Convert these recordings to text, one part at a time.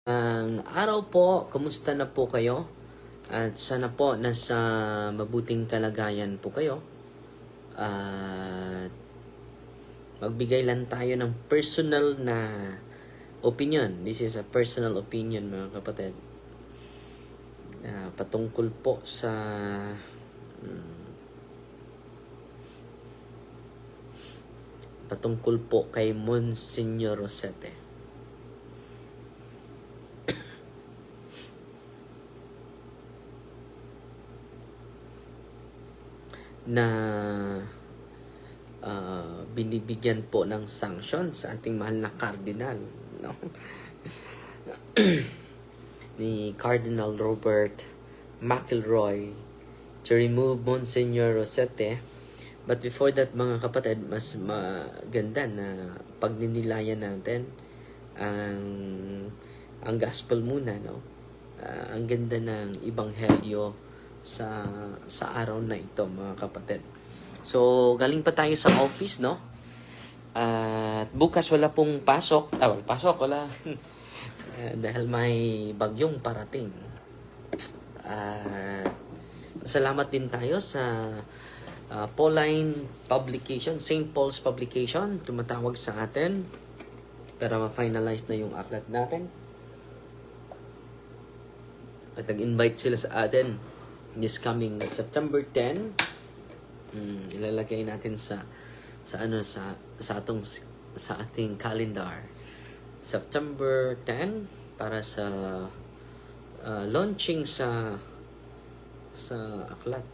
Ang araw po, kumusta na po kayo? At sana po nasa mabuting kalagayan po kayo. At magbigay lang tayo ng personal na opinion. This is a personal opinion, mga kapatid. Patungkol po sa patungkol po kay Monsignor Rosete. Na binibigyan po ng sanction sa ating mahal na Cardinal, no? Ni Cardinal Robert McElroy to remove Monsignor Rosete. But before that, mga kapatid, mas maganda na pagninilayan natin ang gospel muna, no? Ang ganda ng ebanghelyo sa araw na ito, mga kapatid. So, galing pa tayo sa office, no? At bukas wala pong pasok. Wala. Dahil may bagyong parating. Salamat din tayo sa Pauline Publication, St. Paul's Publication, tumatawag sa atin para ma-finalize na yung aklat natin. At nag-invite sila sa atin this coming September 10. Ilalagay natin sa ating calendar. September 10 para sa launching sa aklat.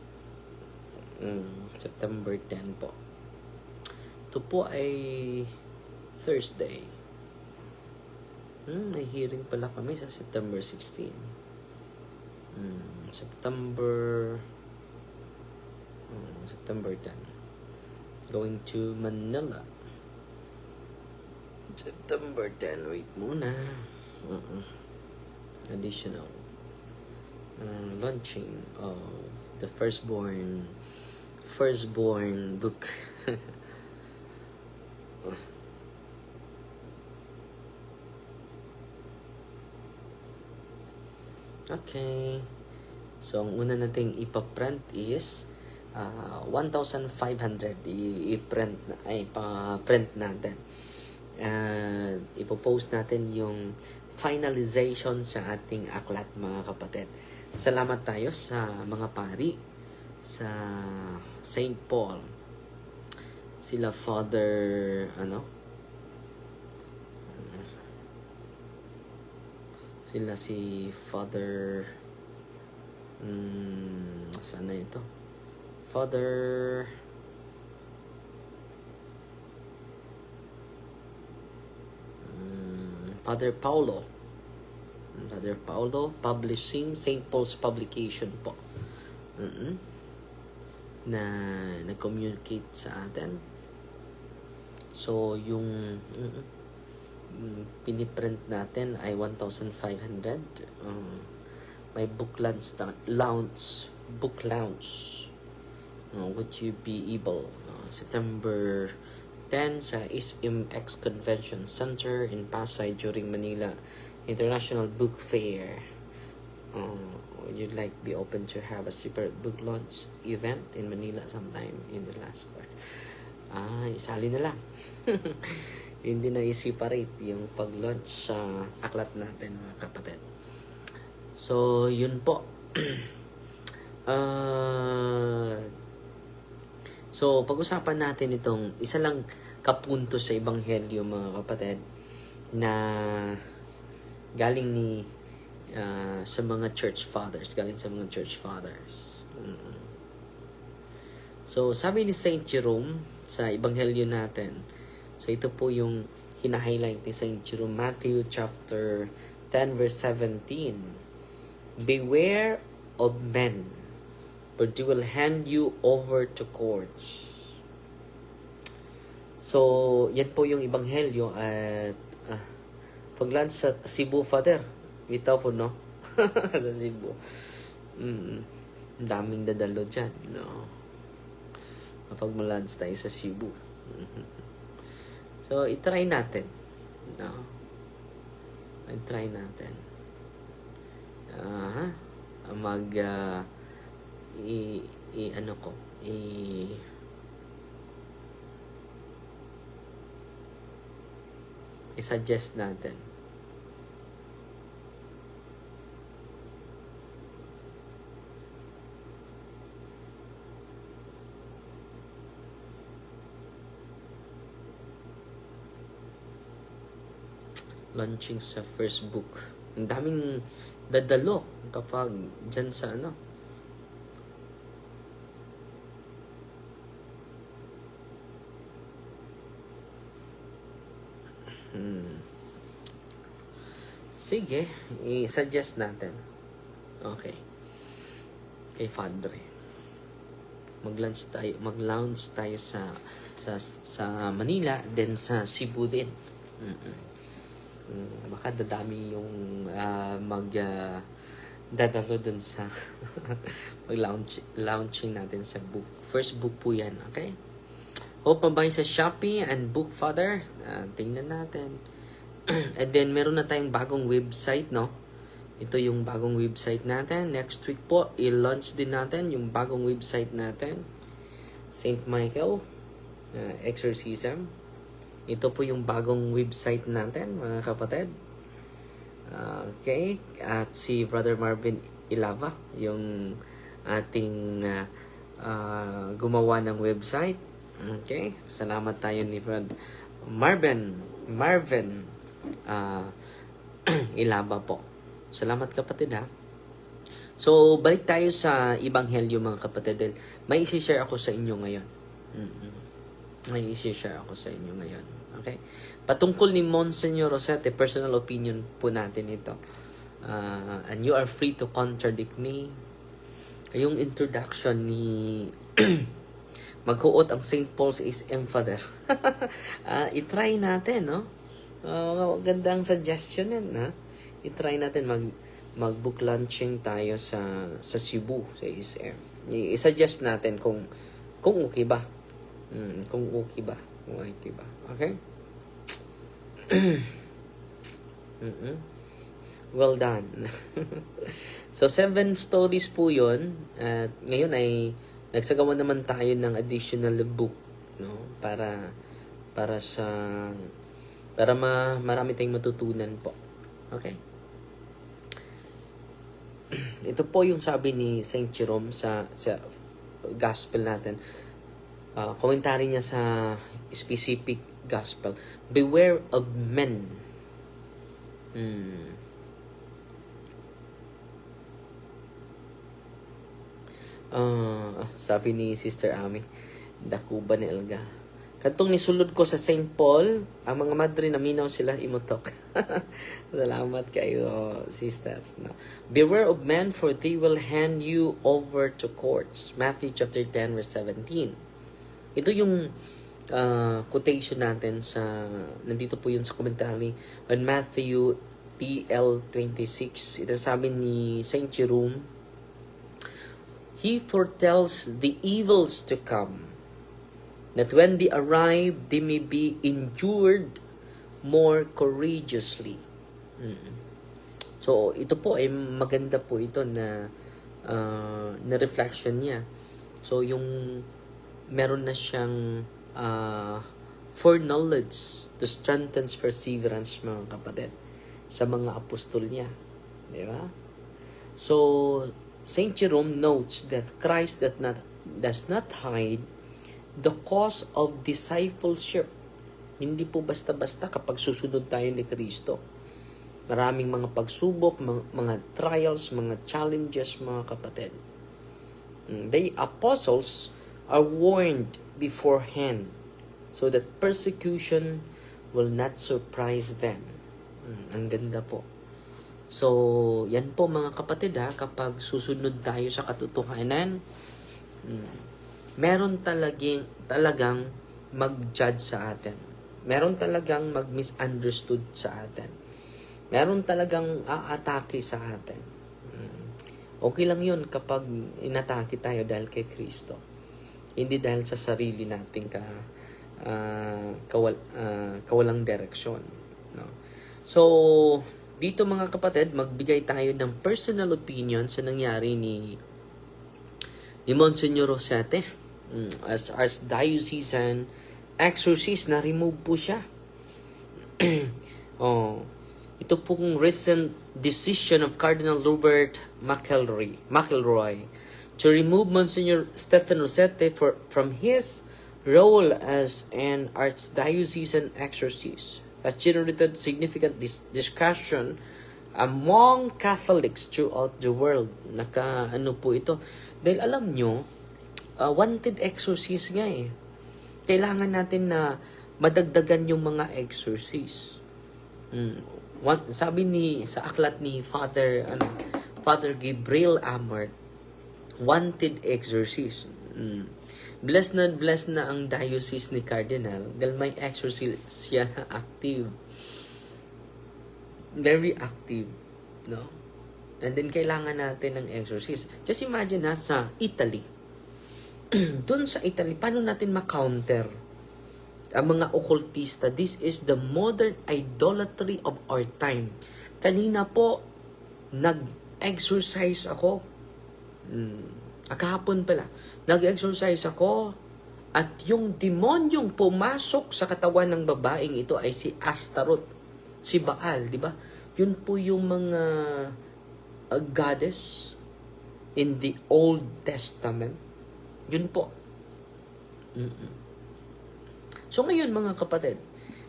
September 10 po. Ito po ay Thursday. May hearing pala kami sa September 16. September 10. Going to Manila. September 10. Wait muna. Additional launching of the firstborn book. Okay. So, ang una nating ipaprint is 1,500. Pa-print natin. Ipopost natin yung finalization sa ating aklat, mga kapatid. Salamat tayo sa mga pari sa St. Paul. Sila Father, sila si Father, saan na ito? Father Paulo Publishing, St. Paul's Publication po. Na nag-communicate sa atin. So, yung piniprint natin ay 1,500. May book launch. Would you be able? September 10 sa SMX Convention Center in Pasay during Manila International Book Fair. You'd like be open to have a separate book launch event in Manila sometime in the last quarter. Isali na lang. Hindi na i-separate yung pag-launch sa aklat natin, mga kapatid. So, yun po. So, pag-usapan natin itong isa lang kapunto sa ebanghelyo, mga kapatid, na galing sa mga church fathers. So, sabi ni Saint Jerome sa ebanghelyo natin, so ito po yung hina-highlight ni Saint Jerome, Matthew chapter 10 verse 17. Beware of men, for they will hand you over to courts. So, yan po yung ebanghelyo at pag-lunch sa Cebu, Father. Bitaw po, no? Sa Cebu. Daming dadalo dyan, no? Kapag malunch tayo sa Cebu. So, itry natin. No? try natin. I-suggest natin. Launching sa first book. Ang daming dadalo kapag dyan sa Sige, i-suggest natin. Okay. Kay Padre. Mag-launch tayo sa Manila, then sa Cebu din. Baka dadami yung dadalo dun sa launching natin sa book. First book po yan, okay? Hope mabahay sa Shopee and Bookfather. Tingnan natin. And then, meron na tayong bagong website, no? Ito yung bagong website natin. Next week po, i-launch din natin yung bagong website natin. St. Michael Exorcism. Ito po yung bagong website natin, mga kapatid. Okay. At si Brother Marvin Ilava, yung ating gumawa ng website. Okay. Salamat tayo ni Brother Marvin Ilava po. Salamat, kapatid, ha. So, balik tayo sa Ebanghelyo, mga kapatid. May isi-share ako sa inyo ngayon. May isi-share ako sa inyo ngayon. Okay? Patungkol ni Monsignor Rosete, personal opinion po natin ito. And you are free to contradict me. Yung introduction ni maghuot ang St. Paul's is Father. I-try natin, no? Gandang suggestion yan, ha? I-try natin mag-book launching tayo sa Cebu, sa SM. I-suggest natin kung okay ba. Kung okay ba. Okay? Well done. So, 7 stories po yun. At ngayon ay nagsagawa naman tayo ng additional book, no? Para marami tayong matutunan po. Okay? Ito po yung sabi ni Saint Jerome sa gospel natin. Komentary niya sa specific gospel. Beware of men. Sabi ni Sister Ami, dakuba ni Elga. Kantong nisulod ko sa St. Paul, ang mga madre naminaw sila imutok. Salamat kayo, sister. No. Beware of men, for they will hand you over to courts. Matthew chapter 10, verse 17. Ito yung quotation natin nandito po yun sa commentary on Matthew PL 26. Ito sabi ni Saint Jerome, he foretells the evils to come, that when they arrive, they may be endured more courageously. So, ito po ay maganda po ito na reflection niya. So, yung meron na siyang foreknowledge to strengthen perseverance, mga kapatid, sa mga apostol niya. Di ba? So, Saint Jerome notes that Christ does not hide the cause of discipleship. Hindi po basta-basta kapag susunod tayo ni Kristo. Maraming mga pagsubok, mga trials, mga challenges, mga kapatid. The apostles are warned beforehand so that persecution will not surprise them. Ang ganda po. So, yan po, mga kapatid, ha, kapag susunod tayo sa katotohanan, meron talagang mag-judge sa atin. Meron talagang mag-misunderstood sa atin. Meron talagang aatake sa atin. Okay lang yun kapag inatake tayo dahil kay Kristo. Hindi dahil sa sarili nating kawalang direksyon. No? So, dito mga kapatid, magbigay tayo ng personal opinion sa nangyari ni Monsignor Rosete. As Archdiocesan Exorcist, na-remove po siya. Ito pong recent decision of Cardinal Robert McElroy to remove Monsignor Stephen Rosete from his role as an Archdiocesan Exorcist has generated significant discussion among Catholics throughout the world. Ano po ito? Dahil alam nyo, wanted exorcist nga eh. Kailangan natin na madagdagan yung mga exorcist. Sabi sa aklat ni Father Gabriel Amart, wanted exorcist. Blessed na ang diocese ni Cardinal dahil may exorcist siya na active. Very active, no? And then kailangan natin ng exorcist. Just imagine sa Italy. Doon sa Italy, paano natin ma-counter ang mga occultista? This is the modern idolatry of our time. Kanina po, nag-exercise ako. Kahapon pala. Nag-exercise ako. At yung demonyong pumasok sa katawan ng babaeng ito ay si Astaroth. Si Baal, di ba? Yun po yung mga goddess in the Old Testament. Yun po. So ngayon mga kapatid,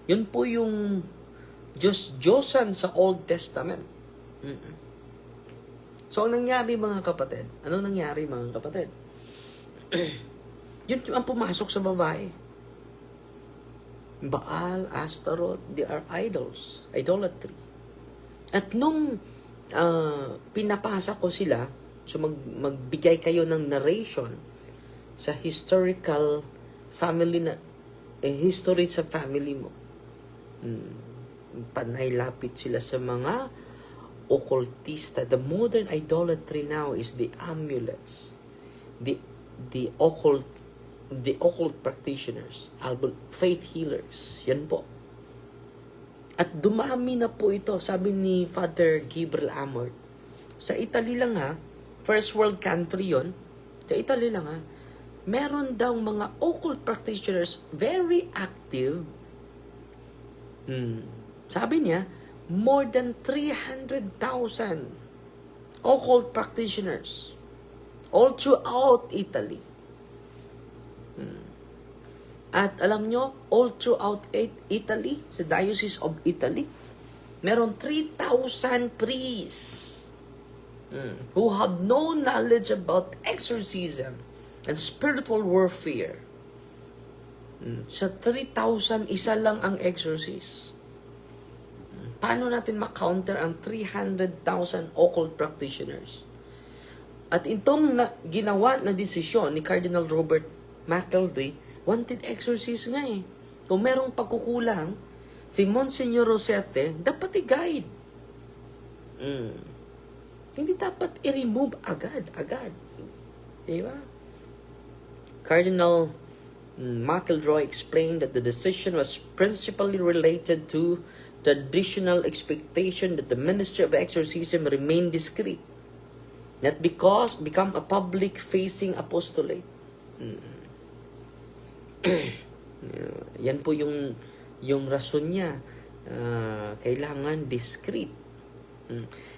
yun po yung Diyos-Diyosan sa Old Testament. So ang nangyari mga kapatid, ano nangyari mga kapatid? Yun ang pumasok sa babae. Baal, Astaroth, they are idols. Idolatry. At nung pinapasa ko sila, so magbigay kayo ng narration sa historical family na history sa family mo. Panaylapit sila sa mga occultista. The modern idolatry now is the amulets, the occult practitioners, faith healers. Yan po. At dumami na po ito, sabi ni Father Gabriel Amart. Sa Italy lang first world country yon. Sa Italy lang meron daw mga occult practitioners very active. Sabi niya, more than 300,000 occult practitioners all throughout Italy. At alam nyo, all throughout Italy, sa Diocese of Italy, meron 3,000 priests who have no knowledge about exorcism and spiritual warfare. Sa 3,000, isa lang ang exorcist. Paano natin ma-counter ang 300,000 occult practitioners? At itong ginawa na desisyon ni Cardinal Robert McElroy, wanted exorcist nga eh. Kung merong pagkukulang, si Monsignor Rosete, dapat i-guide. Hindi dapat i-remove agad. Diba? Cardinal McElroy explained that the decision was principally related to the additional expectation that the Ministry of Exorcism remain discreet, not become a public-facing apostolate. Yan po yung rason niya. Kailangan discreet.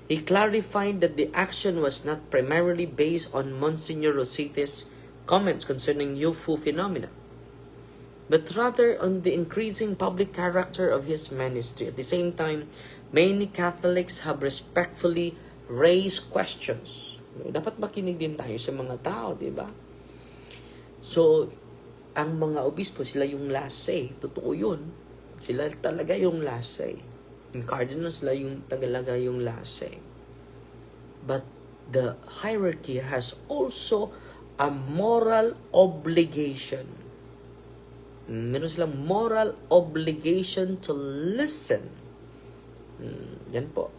He clarified that the action was not primarily based on Monsignor Rosete's comments concerning UFO phenomena, but rather on the increasing public character of his ministry. At the same time, many Catholics have respectfully raised questions. Dapat makinig din tayo sa mga tao, di ba? So, ang mga obispo, sila yung last say. Totoo yun. Sila talaga yung last say. Yung cardinals, sila yung talaga yung last say. But the hierarchy has also a moral obligation. Meron silang moral obligation to listen. Yan po.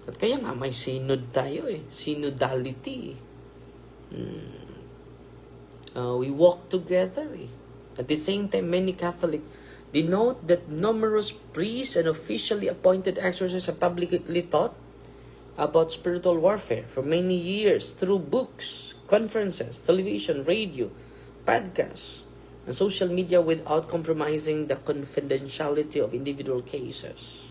At kaya nga may synod tayo synodality. We walk together. At the same time, many Catholics, denote that numerous priests and officially appointed exorcists have publicly taught about spiritual warfare for many years through books, conferences, television, radio, podcasts, and social media without compromising the confidentiality of individual cases.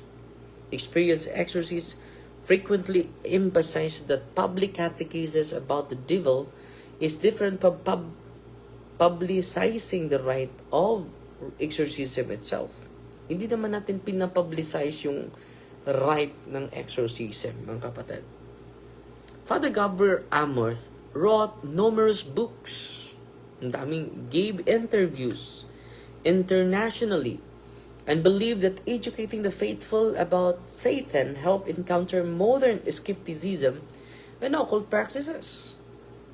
Experienced exorcists frequently emphasize that public catechesis about the devil is different from publicizing the rite of exorcism itself. Hindi naman natin pinapublicize yung rite ng exorcism, mga kapatid. Father Gabriel Amorth wrote numerous books. Ang daming gave interviews internationally and believed that educating the faithful about Satan help encounter modern skepticism and occult practices.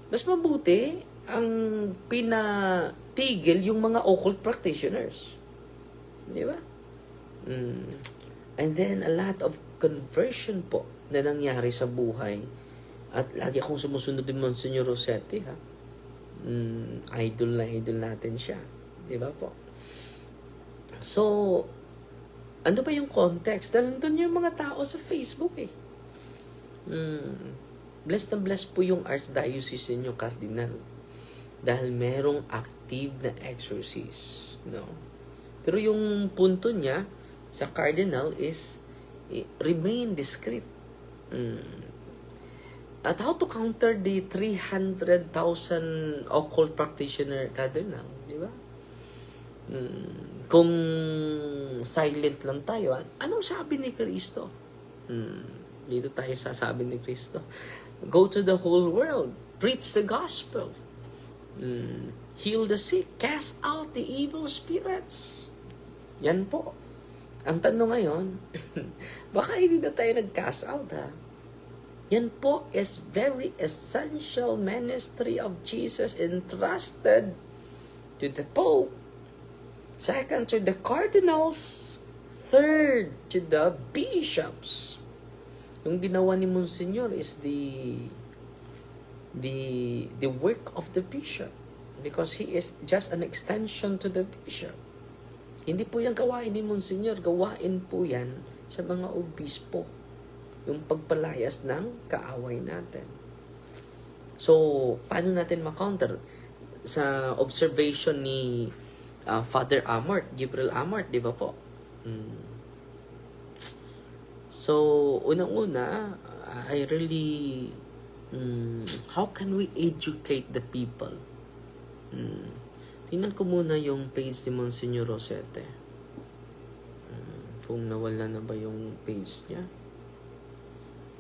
Mas mabuti ang pinatigil yung mga occult practitioners. Di ba? And then, a lot of conversion po na nangyari sa buhay. At lagi akong sumusunod din Monsignor Rossetti, ha? Idol natin siya. Di ba po? So, ano ba yung context? Dahil nandun yung mga tao sa Facebook, eh. Blessed na blessed po yung Archdiocese ninyo, Cardinal. Dahil merong active na exorcist. No? Pero yung punto niya sa Cardinal is remain discreet. At how to counter the 300,000 occult practitioner, Cardinal? Di ba? Kung silent lang tayo, anong sabi ni Kristo? Dito tayo sasabi ni Kristo. Go to the whole world. Preach the gospel. Heal the sick. Cast out the evil spirits. Yan po. Ang tanong ngayon, baka hindi na tayo nag-cast out, ha? Yan po is very essential ministry of Jesus entrusted to the Pope. Second, to the cardinals. Third, to the bishops. Yung ginawa ni Monsignor is the work of the bishop, because he is just an extension to the bishop. Hindi po yan gawain ni Monsignor, gawain po yan sa mga obispo, yung pagpalayas ng kaaway natin. So, paano natin ma-counter? Sa observation ni Father Amorth, Gabriel Amorth, di ba po? So, unang-una, I really, how can we educate the people? Tingnan ko muna yung page ni Monsignor Rossetti. Kung nawala na ba yung page niya.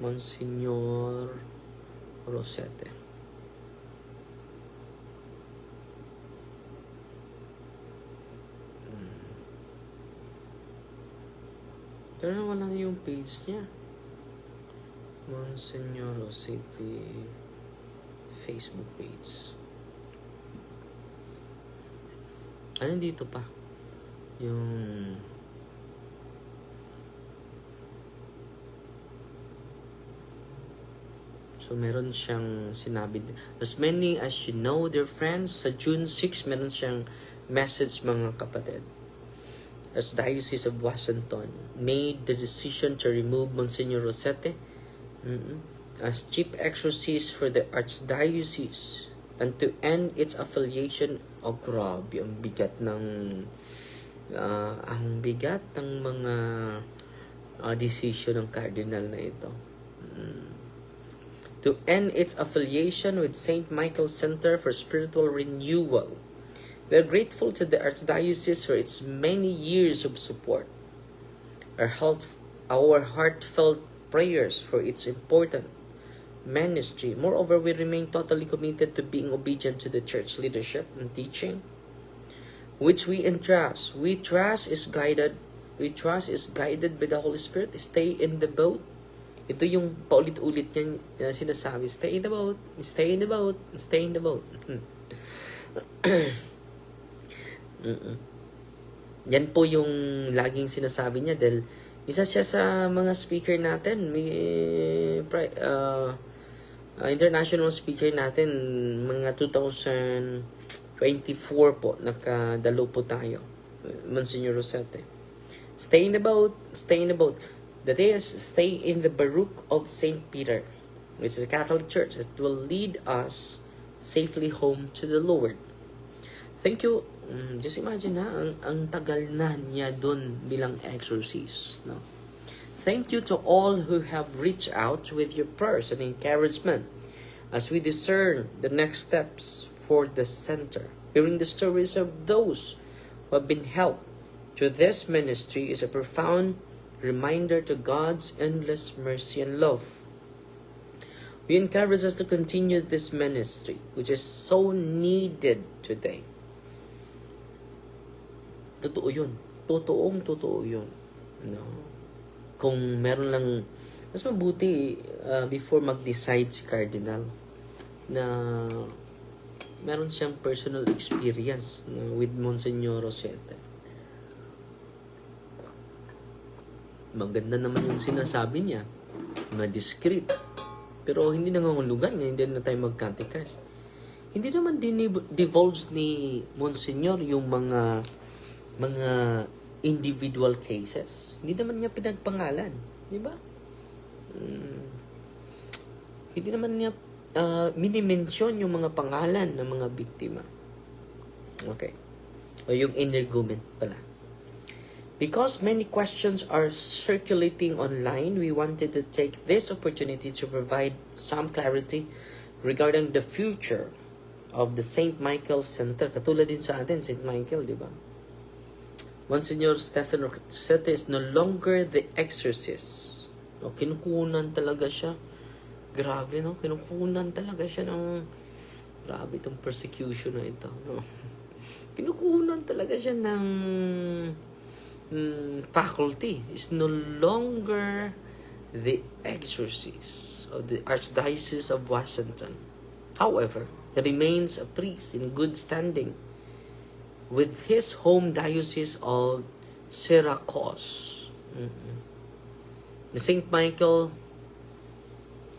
Monsignor Rossetti. Pero nawala na yung page niya. Monsignor Rossetti Facebook page. Ano dito pa? Yung so meron siyang sinabi, as many as you know, dear friends, sa June 6 meron siyang message, mga kapatid. Archdiocese of Washington made the decision to remove Monsignor Rossetti as chief exorcist for the Archdiocese and to end its affiliation. Oh, grabe, ang bigat ng mga decision ng cardinal na ito. To end its affiliation with St. Michael's Center for Spiritual Renewal. We are grateful to the Archdiocese for its many years of support. Our heartfelt prayers for its important ministry. Moreover, we remain totally committed to being obedient to the church leadership and teaching, which we entrust. We trust is guided by the Holy Spirit. Stay in the boat. Ito yung paulit-ulit niya sinasabi. Stay in the boat. Stay in the boat. Stay in the boat. Yan po yung laging sinasabi niya dahil isa siya sa mga speaker natin. International speaker natin, mga 2024 po, nakadalo po tayo. Monsignor Rosete. Stay in the boat. That is, stay in the Baruch of St. Peter, which is a Catholic church. It will lead us safely home to the Lord. Thank you. Just imagine ang tagal na niya dun bilang exorcist. No? Thank you to all who have reached out with your prayers and encouragement as we discern the next steps for the center. Hearing the stories of those who have been helped through this ministry is a profound reminder to God's endless mercy and love. We encourage us to continue this ministry, which is so needed today. Totoo yun. Totoo yun. No? Kung meron lang, mas mabuti before mag-decide si Cardinal na meron siyang personal experience with Monsignor Rosete. Maganda naman yung sinasabi niya. Discreet. Pero hindi nangangulugan. Hindi na tayo mag-catechise. Hindi naman divulge ni Monsignor yung mga individual cases. Hindi naman niya pinagpangalan. Di ba? Hindi naman niya minimension yung mga pangalan ng mga biktima. Okay. O yung energumen pala. Because many questions are circulating online, we wanted to take this opportunity to provide some clarity regarding the future of the St. Michael Center. Katulad din sa atin, St. Michael, di ba? Monsignor Stephen Rosete is no longer the exorcist. No, kinukunan talaga siya. Grabe, no? Kinukunan talaga siya ng... Grabe itong persecution na ito, no? Kinukunan talaga siya ng... faculty is no longer the exorcist of the Archdiocese of Washington. However, he remains a priest in good standing with his home diocese of Syracuse. The St. Michael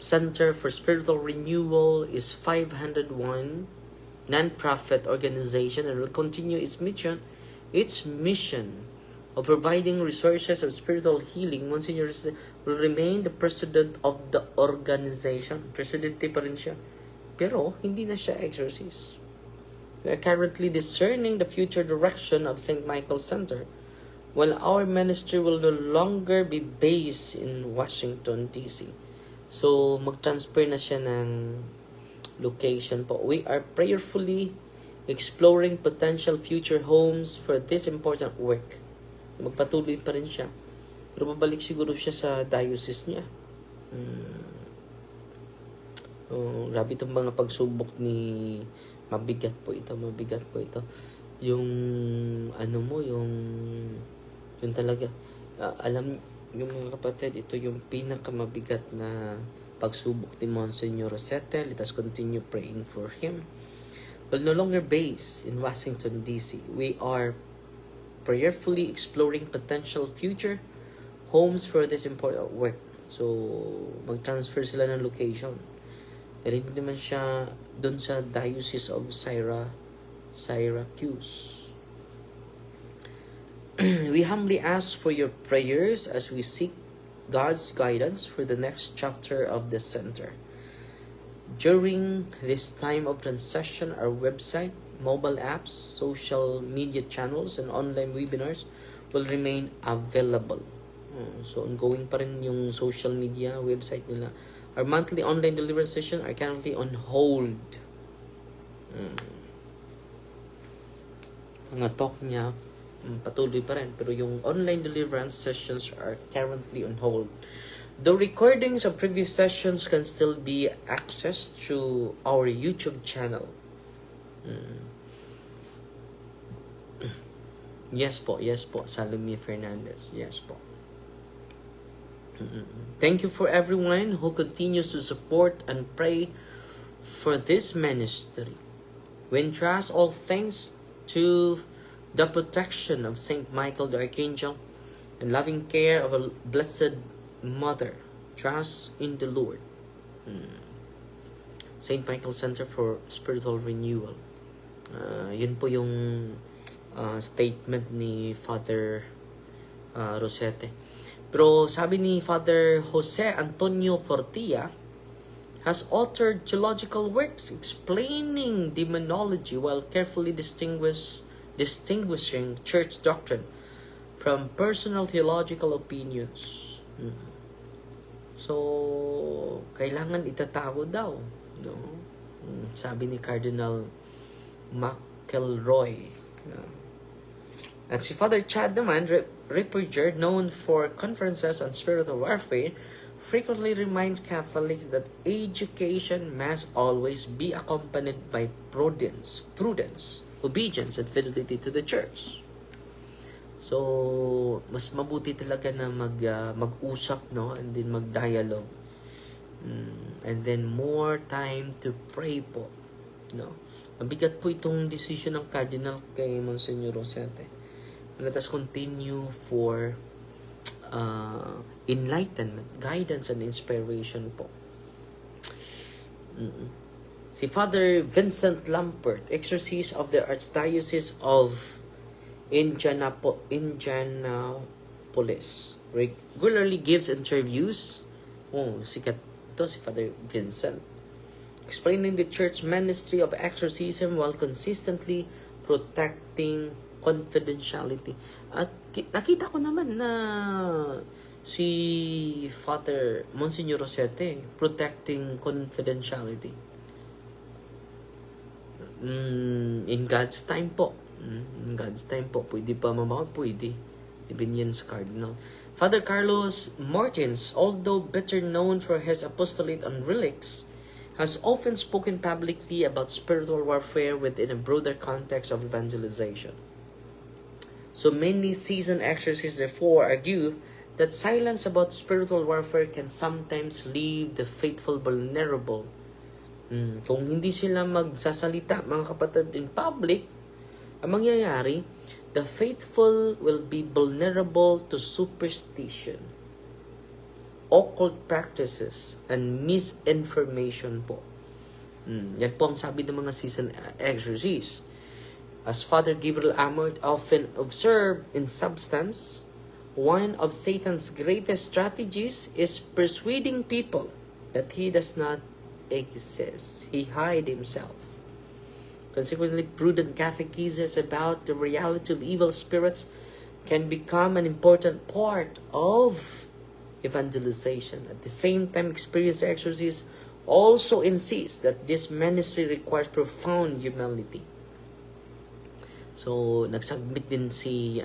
Center for Spiritual Renewal is 501 non-profit organization and will continue its mission of providing resources of spiritual healing. Monsignor will remain the president of the organization. Presidente pa rin siya. Pero, hindi na siya exorcist. We are currently discerning the future direction of St. Michael Center, while our ministry will no longer be based in Washington, D.C. So, mag-transfer na siya ng location po. We are prayerfully exploring potential future homes for this important work. Magpatuloy pa rin siya. Pero babalik siguro siya sa diocese niya. Grabe itong mga pagsubok ni... Mabigat po ito. Yung... Yung talaga. Alam, yung mga kapatid, ito yung pinakamabigat na pagsubok ni Monsignor Rosete. Let us continue praying for him. Well, no longer based in Washington, D.C. We are prayerfully exploring potential future homes for this important work. So, mag-transfer sila ng location. Dahil hindi naman siya doon sa Diocese of Syracuse. We humbly ask for your prayers as we seek God's guidance for the next chapter of the center. During this time of transition, our website, mobile apps, social media channels, and online webinars will remain available. So, ongoing pa rin yung social media website nila. Our monthly online deliverance sessions are currently on hold. Mga talk niya, patuloy pa rin. Pero yung online deliverance sessions are currently on hold. The recordings of previous sessions can still be accessed through our YouTube channel. Yes po, Salome Fernandez. Yes po. Thank you for everyone who continues to support and pray for this ministry. We entrust all thanks to the protection of Saint Michael the Archangel and loving care of a Blessed Mother. Trust in the Lord. Saint Michael Center for Spiritual Renewal. Yun po yung statement ni Father Rosete. Pero sabi ni Father Jose Antonio Fortilla, has authored theological works explaining demonology while carefully distinguishing church doctrine from personal theological opinions. So, kailangan itatago daw, no? Sabi ni Cardinal McElroy. At si Father Chad naman, Ripperger, known for conferences on spiritual warfare, frequently reminds Catholics that education must always be accompanied by prudence, obedience, and fidelity to the Church. So, mas mabuti talaga na mag-usap, no? And then mag-dialogue. And then more time to pray po, no? Mabigat po itong decision ng Cardinal kay Monsignor Rosete. Let us continue for enlightenment, guidance, and inspiration po. Si Father Vincent Lampert, exorcist of the Archdiocese of Indianapolis, regularly gives interviews. Sikat to si Father Vincent, explaining the church ministry of exorcism while consistently protecting confidentiality. At nakita ko naman na si Father Monsignor Rosete protecting confidentiality. In God's time po. In God's time po. Pwede pa mamaka? Pwede. Even yan sa Cardinal. Father Carlos Martins, although better known for his apostolate on relics, has often spoken publicly about spiritual warfare within a broader context of evangelization. So many seasoned exorcists therefore argue that silence about spiritual warfare can sometimes leave the faithful vulnerable. Kung hindi sila magsasalita, mga kapatid, in public, ang mangyayari, the faithful will be vulnerable to superstition, occult practices, and misinformation po. Yan po ang sabi ng mga seasoned exorcists. As Father Gabriel Amort often observed, in substance, one of Satan's greatest strategies is persuading people that he does not exist. He hides himself. Consequently, prudent catechesis about the reality of evil spirits can become an important part of evangelization. At the same time, experienced exorcists also insist that this ministry requires profound humility. So, nagsubmit din si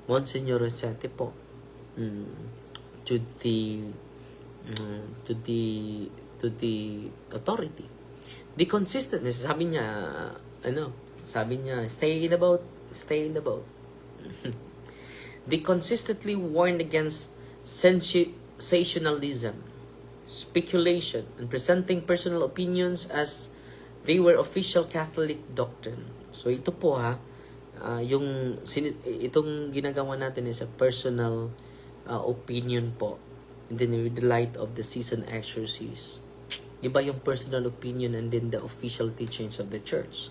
Monsignor Rosete po to the authority. The consistentness, sabi niya, stay in the boat. They consistently warned against sensationalism, speculation, and presenting personal opinions as they were official Catholic doctrine. So ito po itong ginagawa natin is a personal opinion po. And then with the light of the seasoned exorcists. Iba yung personal opinion and then the official teachings of the church.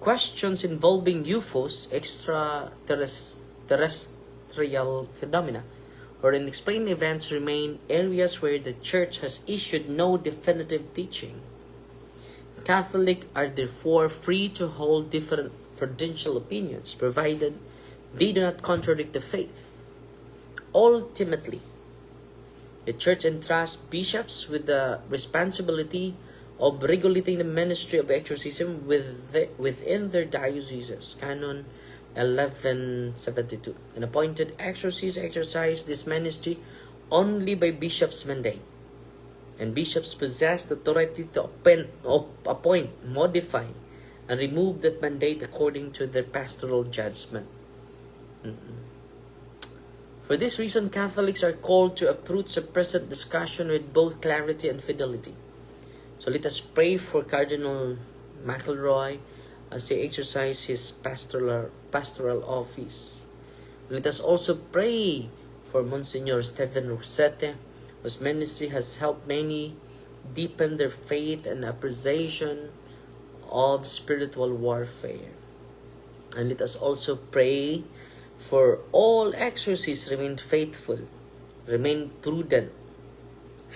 Questions involving UFOs, extraterrestrial phenomena, or unexplained events remain areas where the church has issued no definitive teaching. Catholics are therefore free to hold different prudential opinions, provided they do not contradict the faith. Ultimately, the church entrusts bishops with the responsibility of regulating the ministry of exorcism within their dioceses. Canon 1172. An appointed exorcist exercise this ministry only by bishop's mandate. And bishops possess the authority to appoint, modify, and remove that mandate according to their pastoral judgment. For this reason, Catholics are called to approach the present discussion with both clarity and fidelity. So let us pray for Cardinal McElroy as he exercises his pastoral office. Let us also pray for Monsignor Stephen Rosete, whose ministry has helped many deepen their faith and appreciation of spiritual warfare. And let us also pray for all exorcists remain faithful, remain prudent,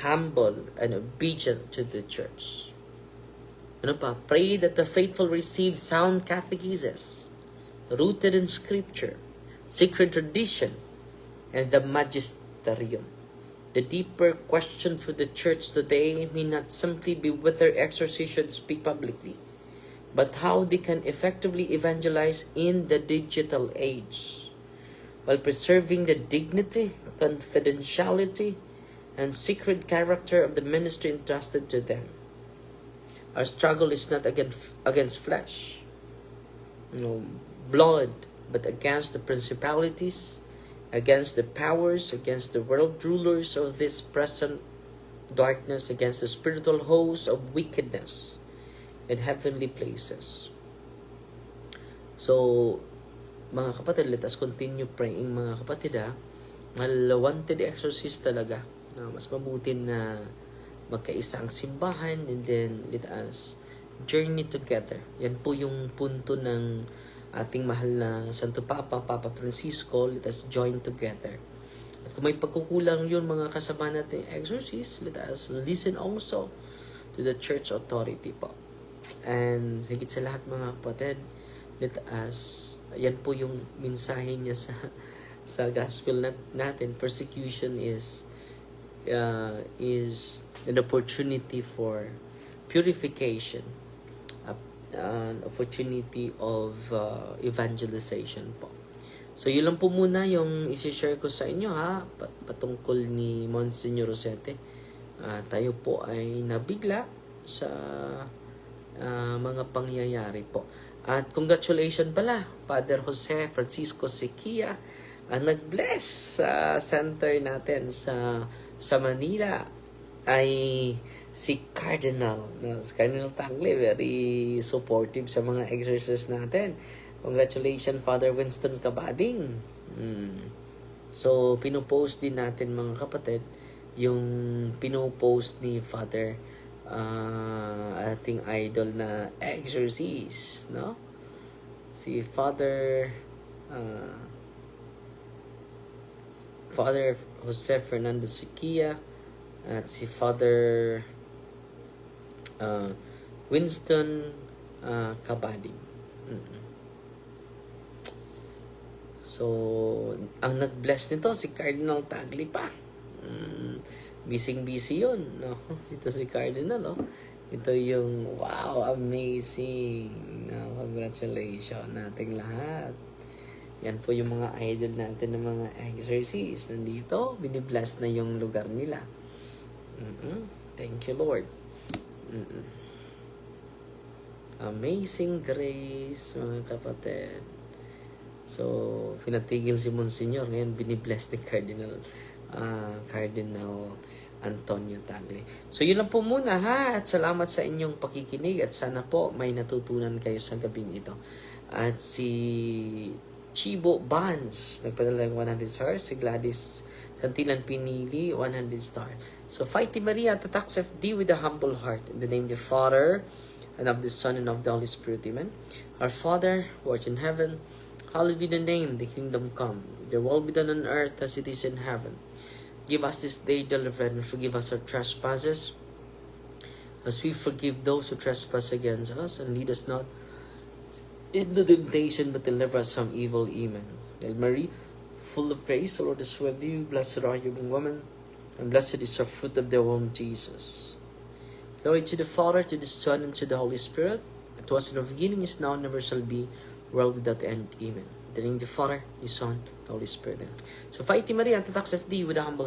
humble, and obedient to the church. Ano pa? Pray that the faithful receive sound catechesis, rooted in scripture, sacred tradition, and the magisterium. The deeper question for the church today may not simply be whether exorcists should speak publicly, but how they can effectively evangelize in the digital age, while preserving the dignity, confidentiality, and sacred character of the ministry entrusted to them. Our struggle is not against flesh, blood, but against the principalities, against the powers, against the world rulers of this present darkness, against the spiritual hosts of wickedness in heavenly places. So, mga kapatid, let us continue praying, mga kapatid, wanted exorcist talaga. Mas mabuti na magkaisa ang simbahan, and then let us journey together. Yan po yung punto ng ating mahal na Santo Papa Francisco. Let us join together. At kung may pagkukulang yun, mga kasama natin exorcists, let us listen also to the church authority po. And higit sa lahat, mga kapatid, let us, yan po yung mensahe niya sa gospel natin. Persecution is an opportunity for purification, an opportunity of evangelization po. So yun lang po muna yung isi-share ko sa inyo, patungkol ni Monsignor Rosete. Tayo po ay nabigla sa mga pangyayari po. At congratulations pala, Father Jose Francisco Sequia, ang nag-bless sa center natin sa Manila ay si Cardinal. Si Cardinal Tagle, very supportive sa mga exorcists natin. Congratulations, Father Winston Cabading. So, pinupost din natin, mga kapatid, yung pinupost ni Father ating idol na exorcist, no? Si Father Jose Fernando Sequia at si Father Winston Cabading. So, ang nag-bless nito si Cardinal Tagle pa. Busy yun, no? Ito si Cardinal, no? Ito yung, wow, amazing. No? Congratulations nating lahat. Yan po yung mga idol natin ng mga exorcists. Nandito, binibless na yung lugar nila. Thank you, Lord. Amazing grace, mga kapatid. So, pinatigil si Monsignor. Ngayon, binibless ni Cardinal Antonio Tagle. So, yun lang po muna, At salamat sa inyong pakikinig. At sana po may natutunan kayo sa gabing ito. At si Chibo Bans, nagpadala ng 100 stars. Si Gladys Santilan Pinili, 100 stars. So, Fighty Maria, Tatax FD with a humble heart. In the name of the Father, and of the Son, and of the Holy Spirit. Amen. Our Father, who art in heaven, hallowed be the name, the kingdom come. Your will be done on earth as it is in heaven. Give us this day daily bread, and forgive us our trespasses, as we forgive those who trespass against us. And lead us not into temptation, but deliver us from evil. Amen. Hail Mary, full of grace, the Lord is with you. Blessed are you among women, and blessed is the fruit of the womb, Jesus. Glory to the Father, to the Son, and to the Holy Spirit. It was in the beginning, is now, and never shall be, world without end. Amen. In the name of the Father, the Son, the Holy Spirit. So, Fighty Maria, Tatax FD with a humble